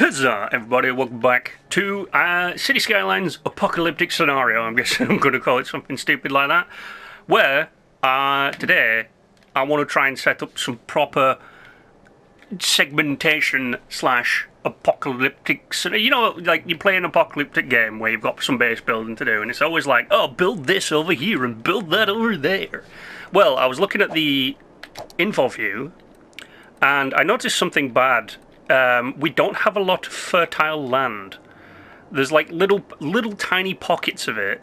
Huzzah, everybody, welcome back to City Skylines apocalyptic scenario. I'm guessing I'm going to call it something stupid like that. Where, today, I want to try and set up some proper segmentation slash apocalyptic... You know, like you play an apocalyptic game where you've got some base building to do, and it's always like, oh, build this over here and build that over there. Well, I was looking at the info view, and I noticed something bad. We don't have a lot of fertile land. There's like little tiny pockets of it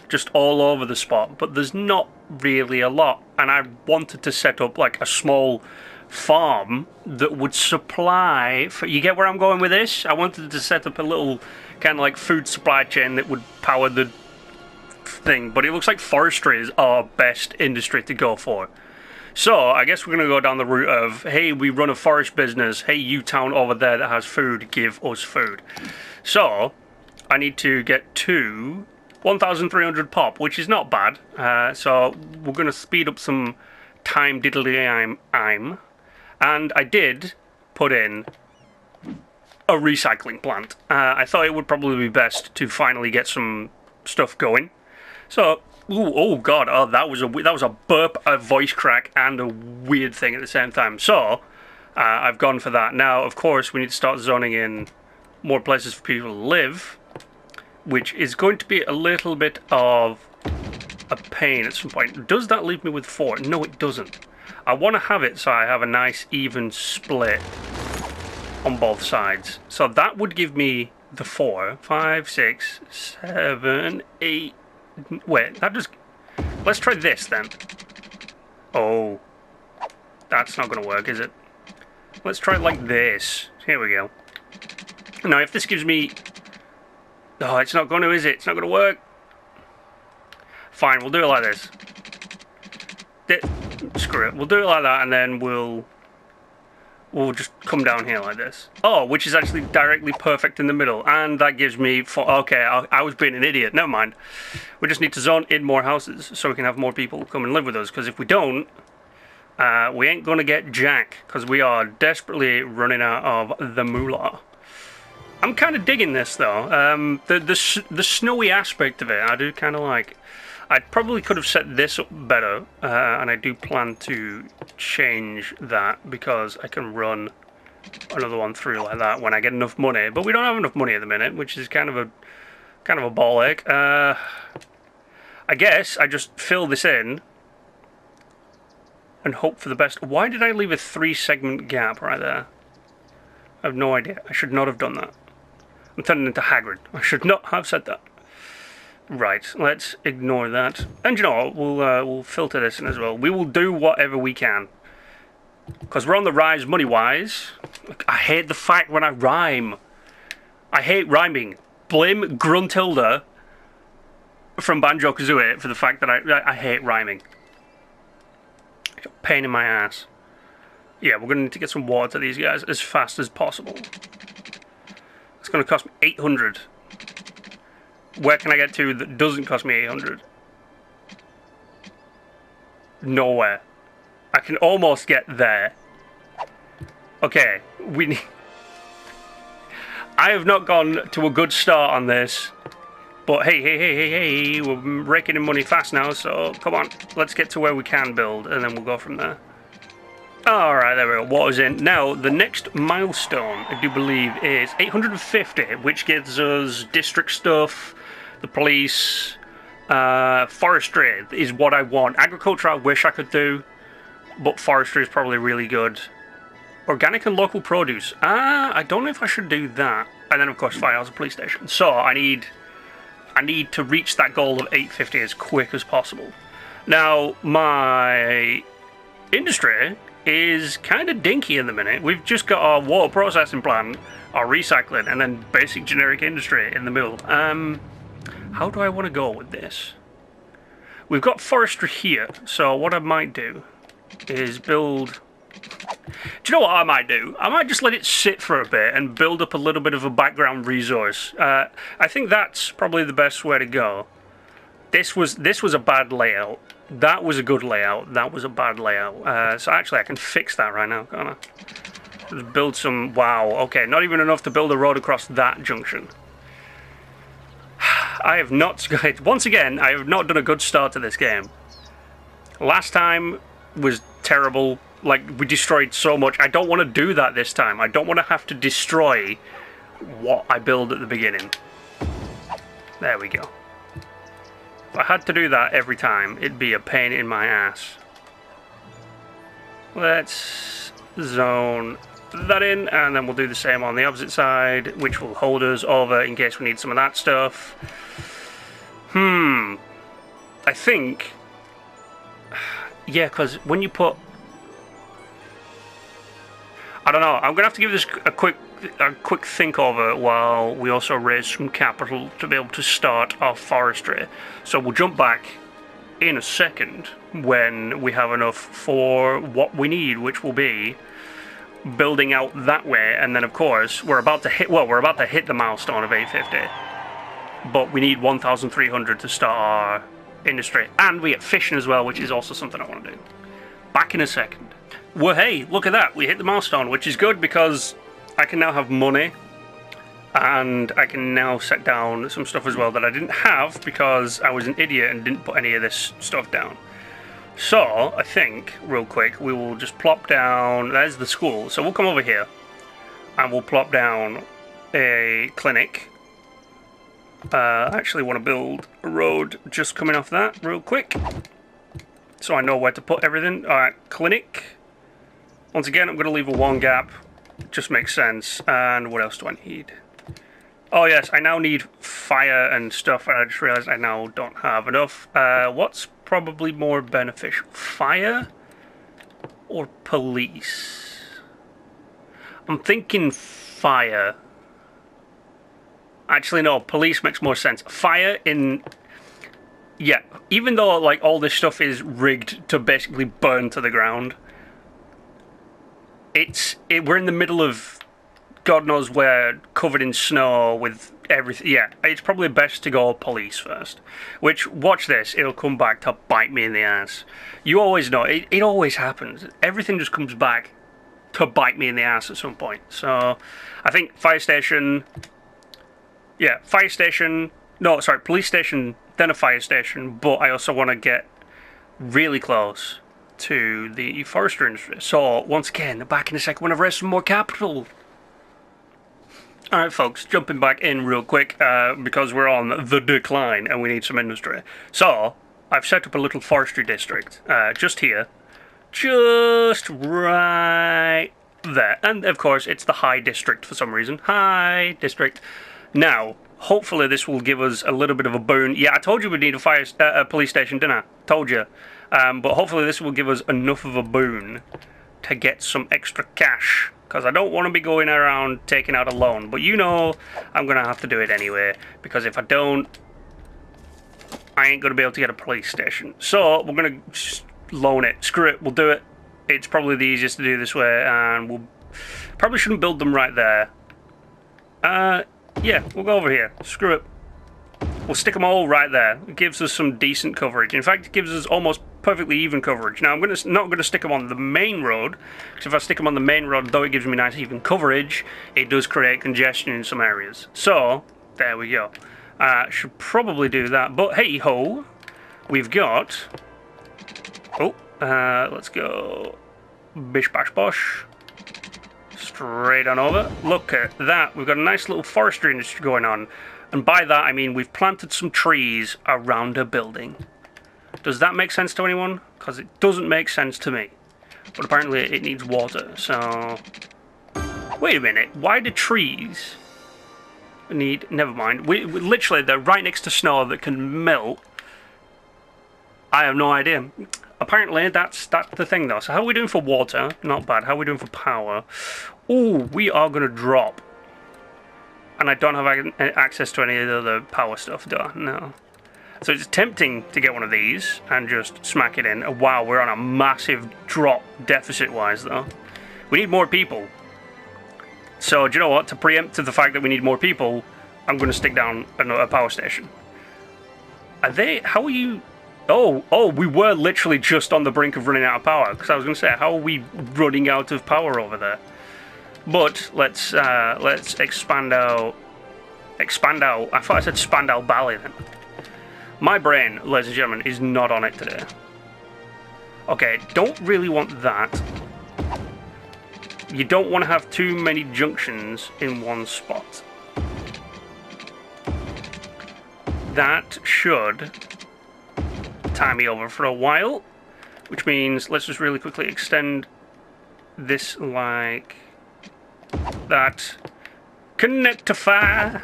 just all over the spot, but there's not really a lot. And I wanted to set up like a small farm that would supply for, you get where I'm going with this? I wanted to set up a little kind of like food supply chain that would power the thing, but it looks like forestry is our best industry to go for. So, I guess we're going to go down the route of, hey, we run a forest business, hey, you town over there that has food, give us food. So, I need to get to 1,300 pop, which is not bad. So, we're going to speed up some time diddly-I'm. And I did put in a recycling plant. I thought it would probably be best to finally get some stuff going. So... Ooh, oh god, oh that was a burp, a voice crack, and a weird thing at the same time. So, I've gone for that. Now, of course, we need to start zoning in more places for people to live, which is going to be a little bit of a pain at some point. Does that leave me with 4? No, it doesn't. I want to have it so I have a nice even split on both sides. So that would give me the 4, 5, 6, 7, 8... Wait, that just... Let's try this, then. Oh. That's not going to work, is it? Let's try it like this. Here we go. Now, if this gives me... Oh, it's not going to, is it? It's not going to work. Fine, we'll do it like this. Screw it. We'll do it like that, and then we'll just come down here like this. Oh, which is actually directly perfect in the middle. And that gives me... Okay, I was being an idiot. Never mind. We just need to zone in more houses so we can have more people come and live with us. Because if we don't, we ain't going to get jack. Because we are desperately running out of the moolah. I'm kind of digging this, though. The snowy aspect of it, I do kind of like. I probably could have set this up better, and I do plan to change that because I can run another one through like that when I get enough money. But we don't have enough money at the minute, which is kind of a ball ache. I guess I just fill this in and hope for the best. Why did I leave a 3-segment gap right there? I have no idea. I should not have done that. I'm turning into Hagrid. I should not have said that. Right, let's ignore that. And you know what, we'll filter this in as well. We will do whatever we can. Because we're on the rise money-wise. I hate the fact when I rhyme. I hate rhyming. Blame Gruntilda from Banjo-Kazooie for the fact that I hate rhyming. Pain in my ass. Yeah, we're going to need to get some water to these guys as fast as possible. It's going to cost me 800. Where can I get to that doesn't cost me 800? Nowhere. I can almost get there. Okay, we need... I have not gone to a good start on this. But hey, we're raking in money fast now, so come on. Let's get to where we can build, and then we'll go from there. Alright, there we go. Water's in. Now, the next milestone, I do believe, is 850, which gives us district stuff, the police, forestry is what I want. Agriculture I wish I could do, but forestry is probably really good. Organic and local produce. I don't know if I should do that. And then, of course, firehouse and police station. So, I need to reach that goal of 850 as quick as possible. Now, my industry is kind of dinky in the minute. We've just got our water processing plant, our recycling, and then basic generic industry in the middle. How do I want to go with this? We've got forestry here, so what I might do is build... Do you know what I might do? I might just let it sit for a bit and build up a little bit of a background resource. I think that's probably the best way to go. This was a bad layout. That was a good layout. That was a bad layout. So actually I can fix that right now, can't I? Just build some... Wow, okay, not even enough to build a road across that junction. I have not... Once again, I have not done a good start to this game. Last time was terrible. Like, we destroyed so much. I don't want to do that this time. I don't want to have to destroy what I build at the beginning. There we go. If I had to do that every time, it'd be a pain in my ass. Let's zone that in, and then we'll do the same on the opposite side, which will hold us over in case we need some of that stuff. I think... Yeah, because when you put... I don't know, I'm going to have to give this a quick think over while we also raise some capital to be able to start our forestry. So we'll jump back in a second when we have enough for what we need, which will be building out that way. And then of course we're about to hit the milestone of 850, but we need 1,300 to start our industry, and we get fishing as well, which is also something I want to do. Back in a second. Well, hey, look at that, we hit the milestone, which is good because I can now have money, and I can now set down some stuff as well that I didn't have because I was an idiot and didn't put any of this stuff down. So, I think, real quick, we will just plop down... There's the school. So we'll come over here, and we'll plop down a clinic. I actually want to build a road just coming off that real quick, so I know where to put everything. Alright, clinic. Once again, I'm going to leave a one gap. Just makes sense. And what else do I need? Oh yes, I now need fire and stuff, and I just realized I now don't have enough. What's probably more beneficial? Fire or police? I'm thinking fire. Actually, no, police makes more sense. Fire in... Yeah, even though, like, all this stuff is rigged to basically burn to the ground, we're in the middle of God knows where, covered in snow with everything. Yeah, it's probably best to go police first. Which, watch this, it'll come back to bite me in the ass. You always know, it always happens. Everything just comes back to bite me in the ass at some point. So, I think fire station... Yeah, fire station, no, sorry, police station, then a fire station, but I also want to get really close to the forestry industry. So, once again, back in a second when I've raised some more capital. Alright folks, jumping back in real quick, because we're on the decline and we need some industry. So, I've set up a little forestry district, just here, just right there. And of course, it's the high district for some reason. High district. Now, hopefully this will give us a little bit of a boon. Yeah, I told you we'd need a police station, didn't I? Told you. But hopefully this will give us enough of a boon to get some extra cash. Because I don't want to be going around taking out a loan. But you know, I'm going to have to do it anyway. Because if I don't, I ain't going to be able to get a police station. So, we're going to just loan it. Screw it, we'll do it. It's probably the easiest to do this way. And we'll probably shouldn't build them right there. Yeah, we'll go over here. Screw it. We'll stick them all right there. It gives us some decent coverage. In fact, it gives us almost perfectly even coverage. Now, I'm not going to stick them on the main road, because if I stick them on the main road, though it gives me nice even coverage, it does create congestion in some areas. So, there we go. Should probably do that. But hey-ho, we've got... Oh, let's go... Bish bash bosh. Straight on over. Look at that. We've got a nice little forestry industry going on. And by that, I mean we've planted some trees around a building. Does that make sense to anyone? Because it doesn't make sense to me. But apparently it needs water, so... Wait a minute. Why do trees need... Never mind. We literally, they're right next to snow that can melt. I have no idea. Apparently, that's the thing, though. So how are we doing for water? Not bad. How are we doing for power? Ooh, we are going to drop. And I don't have access to any of the other power stuff, do I? No. So it's tempting to get one of these and just smack it in. Wow, we're on a massive drop deficit-wise, though. We need more people. So, do you know what? To preempt to the fact that we need more people, I'm going to stick down a power station. Are they... How are you... Oh, we were literally just on the brink of running out of power. Because I was going to say, how are we running out of power over there? But let's expand out. Expand out. I thought I said Spandau Ballet then. My brain, ladies and gentlemen, is not on it today. Okay, don't really want that. You don't want to have too many junctions in one spot. That should tie me over for a while, which means let's just really quickly extend this like that. Connectify,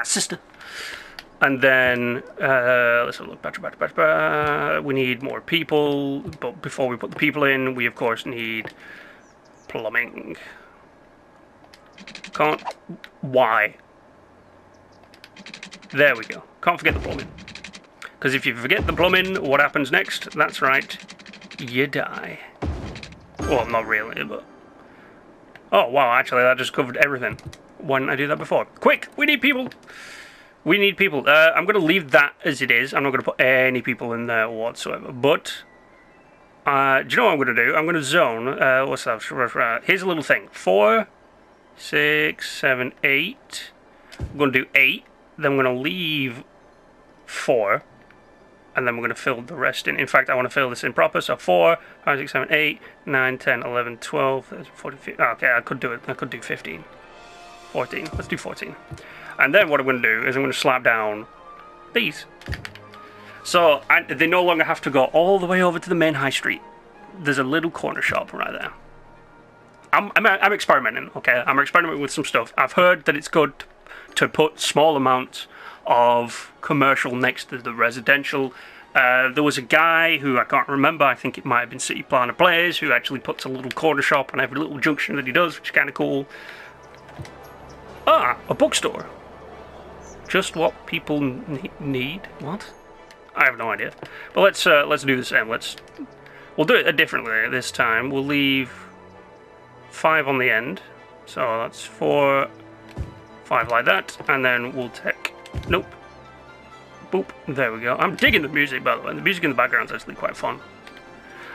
sister. And then let's have a look. Battery. We need more people, but before we put the people in, we of course need plumbing. Can't. Why? There we go. Can't forget the plumbing. Because if you forget the plumbing, what happens next? That's right, you die. Well, not really, but... Oh, wow, actually, that just covered everything. Why didn't I do that before? Quick! We need people! We need people. I'm going to leave that as it is. I'm not going to put any people in there whatsoever. But, do you know what I'm going to do? I'm going to zone... what's that? Here's a little thing. 4, 6, 7, 8. I'm going to do 8. Then I'm going to leave 4. And then we're going to fill the rest in. In fact, I want to fill this in proper. So 4, 5, 6, 7, 8, 9, 10, 11, 12, 13, 14, 15. Okay, I could do it. I could do 15. 14. Let's do 14. And then what I'm going to do is I'm going to slap down these. So they no longer have to go all the way over to the main high street. There's a little corner shop right there. I'm experimenting, okay? I'm experimenting with some stuff. I've heard that it's good to put small amounts of commercial next to the residential. There was a guy who I can't remember, I think it might have been City Planner Plays, who actually puts a little corner shop on every little junction that he does, which is kind of cool. Ah, a bookstore. Just what people need. What? I have no idea. But let's do the same. We'll do it differently this time. We'll leave 5 on the end. So that's 4, 5 like that, and then we'll take. Nope. Boop. There we go. I'm digging the music, by the way. The music in the background is actually quite fun.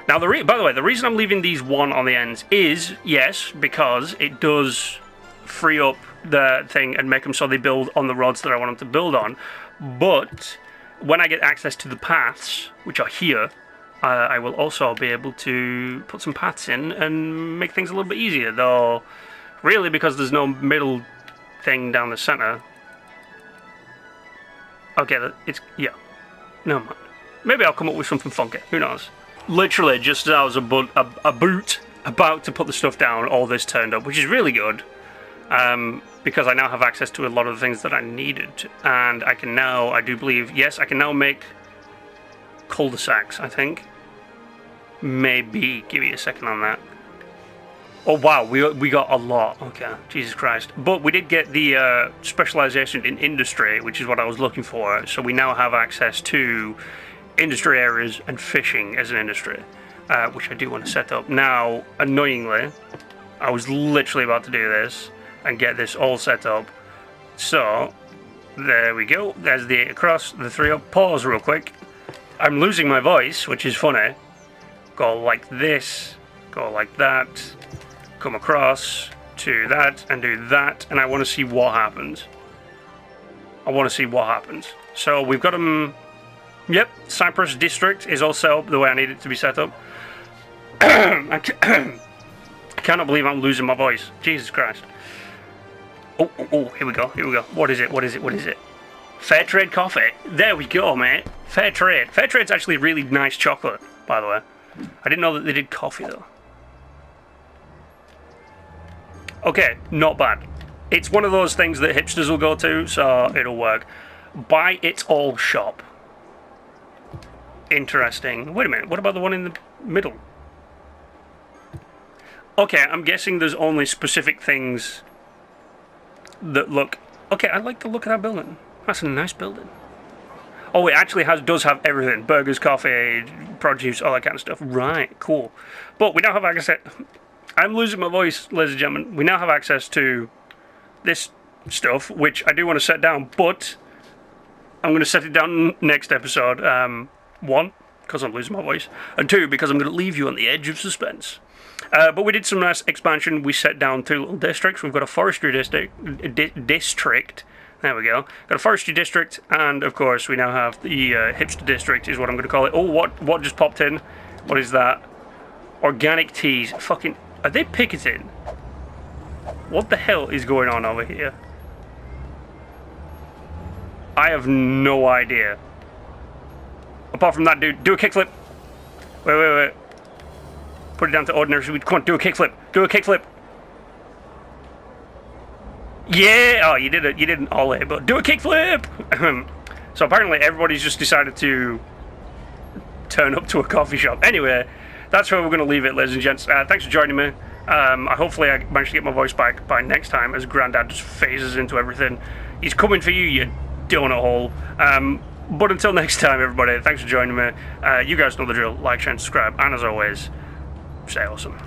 Now, by the way, the reason I'm leaving these 1 on the ends is, yes, because it does free up the thing and make them so they build on the roads that I want them to build on. But when I get access to the paths, which are here, I will also be able to put some paths in and make things a little bit easier. Though, really, because there's no middle thing down the center. Okay, yeah. No mind. Maybe I'll come up with something funky. Who knows? Literally, just as I was about to put the stuff down, all this turned up, which is really good. Because I now have access to a lot of the things that I needed. And I can now, I do believe, yes, I can now make cul-de-sacs, I think. Maybe. Give me a second on that. Oh, wow, we got a lot. Okay, Jesus Christ. But we did get the specialization in industry, which is what I was looking for. So we now have access to industry areas and fishing as an industry, which I do want to set up. Now, annoyingly, I was literally about to do this and get this all set up. So, there we go. There's the 8 across, the 3 up. Pause real quick. I'm losing my voice, which is funny. Go like this, go like that, come across to that, and do that, and I want to see what happens. So, we've got them... Yep, Cyprus District is all set up the way I need it to be set up. I cannot believe I'm losing my voice. Jesus Christ. Oh, here we go. What is it? Fair Trade Coffee. There we go, mate. Fair Trade. Fair Trade's actually really nice chocolate, by the way. I didn't know that they did coffee, though. Okay, not bad. It's one of those things that hipsters will go to, so it'll work. Buy It All shop. Interesting. Wait a minute, what about the one in the middle? Okay, I'm guessing there's only specific things that look... Okay, I like the look of that building. That's a nice building. Oh, it actually does have everything. Burgers, coffee, produce, all that kind of stuff. Right, cool. But we now have access... I'm losing my voice, ladies and gentlemen. We now have access to this stuff, which I do want to set down, but I'm going to set it down next episode. 1, because I'm losing my voice, and 2, because I'm going to leave you on the edge of suspense. But we did some nice expansion. We set down 2 little districts. We've got a forestry district. There we go. Got a forestry district, and of course we now have the hipster district, is what I'm going to call it. Oh, what just popped in? What is that? Organic teas. Fucking, are they picketing? What the hell is going on over here? I have no idea. Apart from that dude, do a kickflip. Wait. Put it down to ordinary speed. Come on, do a kickflip. Do a kickflip. Yeah! Oh, you didn't ollie, but do a kickflip! So apparently everybody's just decided to turn up to a coffee shop. Anyway, that's where we're going to leave it, ladies and gents. Thanks for joining me. Hopefully I manage to get my voice back by next time as Grandad just phases into everything. He's coming for you, you donut hole. But until next time, everybody, thanks for joining me. You guys know the drill. Like, share, and subscribe. And as always, stay awesome.